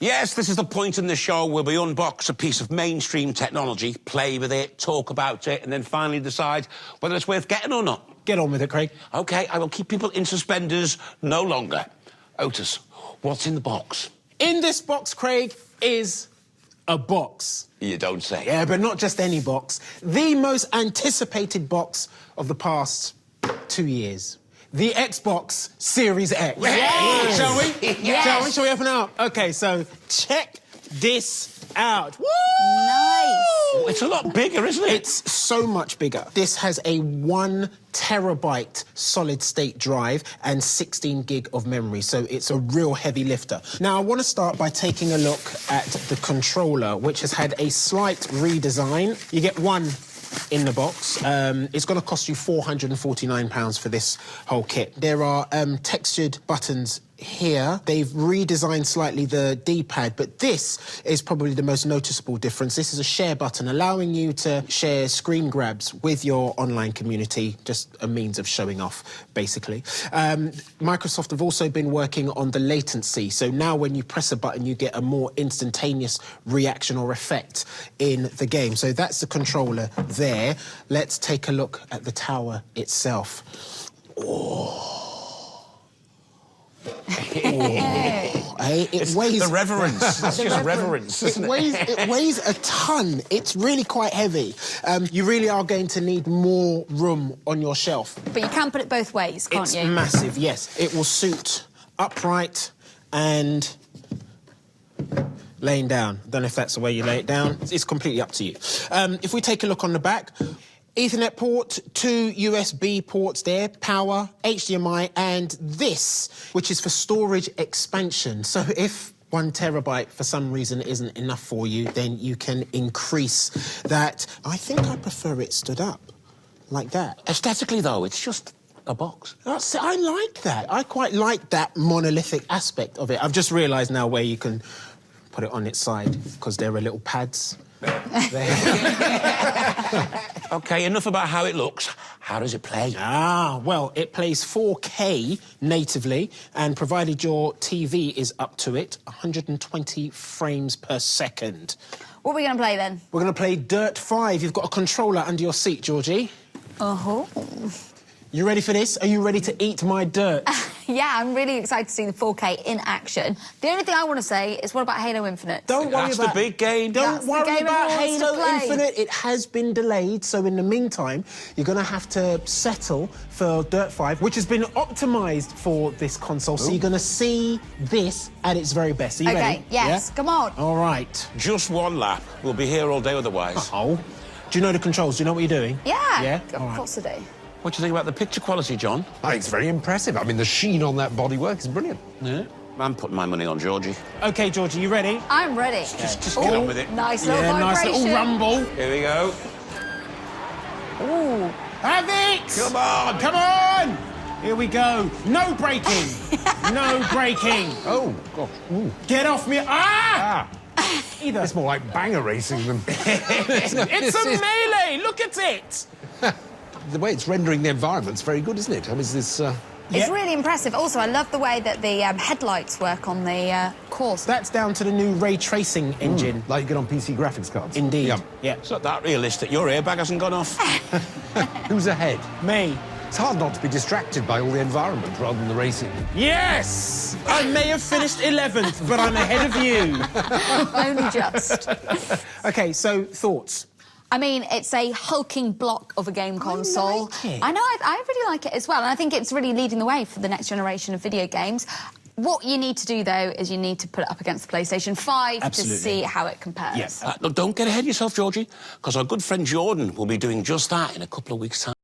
Yes, this is the point in the show where we unbox a piece of mainstream technology, play with it, talk about it, and then finally decide whether it's worth getting or not. Get on with it, Craig. OK, I will keep people in suspenders no longer. Otis, what's in the box? In this box, Craig, is a box. You don't say. Yeah, but not just any box. The most anticipated box of the past 2 years. The Xbox Series X. Yes! Shall we? Yes. Shall we? Shall we open it up? OK, so check this out. Woo! Nice. Oh, it's a lot bigger, isn't it? It's so much bigger. This has a 1 terabyte solid-state drive and 16 gig of memory, so it's a real heavy lifter. Now, I want to start by taking a look at the controller, which has had a slight redesign. You get one in the box. It's going to cost you £449 for this whole kit. There are textured buttons here. They've redesigned slightly the D-pad, but this is probably the most noticeable difference. This is a share button, allowing you to share screen grabs with your online community, just a means of showing off, basically. Microsoft have also been working on the latency, so now when you press a button, you get a more instantaneous reaction or effect in the game. So that's the controller there. Let's take a look at the tower itself. Oh. It weighs... The reverence. That's just reverence, isn't it? It weighs a ton. It's really quite heavy. You really are going to need more room on your shelf. But you can put it both ways, can't you? It's massive, yes. It will suit upright and laying down. I don't know if that's the way you lay it down. It's completely up to you. If we take a look on the back, Ethernet port, 2 USB ports there, power, HDMI, and this, which is for storage expansion. So if 1 terabyte for some reason isn't enough for you, then you can increase that. I think I prefer it stood up, like that. Aesthetically, though, it's just a box. I like that. I quite like that monolithic aspect of it. I've just realised now where you can put it on its side, because there are little pads. OK, enough about how it looks. How does it play? Well, it plays 4K natively, and provided your TV is up to it, 120 frames per second. What are we going to play, then? We're going to play Dirt 5. You've got a controller under your seat, Georgie. Uh-huh. You ready for this? Are you ready to eat my dirt? Yeah, I'm really excited to see the 4K in action. The only thing I want to say is, what about Halo Infinite? Don't worry That's about the big game. Don't worry about Halo Infinite. Infinite. It has been delayed, so in the meantime, you're going to have to settle for Dirt 5, which has been optimised for this console. So you're going to see this at its very best. Are you ready? OK, yes, Yeah? come on. All right. Just one lap. We'll be here all day otherwise. Oh. Do you know the controls? Do you know what you're doing? Yeah. Yeah? Of All right. course I do. What do you think about the picture quality, John? I think it's very impressive. I mean, the sheen on that bodywork is brilliant. Yeah. I'm putting my money on Georgie. OK, Georgie, you ready? I'm ready. Just get on with it. Nice little Nice vibration. little rumble. Here we go. Ooh. Have it! Come on! Come on! Here we go. No braking. No braking. Oh, gosh. Ooh. Get off me. Ah! Either. It's more like banger racing than... It's a melee. Look at it. The way it's rendering the environment's very good, isn't it? I mean, is this... It's really impressive. Also, I love the way that the headlights work on the course. That's down to the new ray tracing engine. like you get on PC graphics cards? Indeed. Yeah. Yeah. It's not that realistic. Your airbag hasn't gone off. Who's ahead? Me. It's hard not to be distracted by all the environment rather than the racing. Yes! I may have finished 11th, but I'm ahead of you. Only just. OK, so thoughts? I mean, it's a hulking block of a game console. like it. I know, I really like it as well, and I think it's really leading the way for the next generation of video games. What you need to do, though, is you need to put it up against the PlayStation 5 Absolutely. to see how it compares. Yes. Look, don't get ahead of yourself, Georgie, because our good friend Jordan will be doing just that in a couple of weeks' time.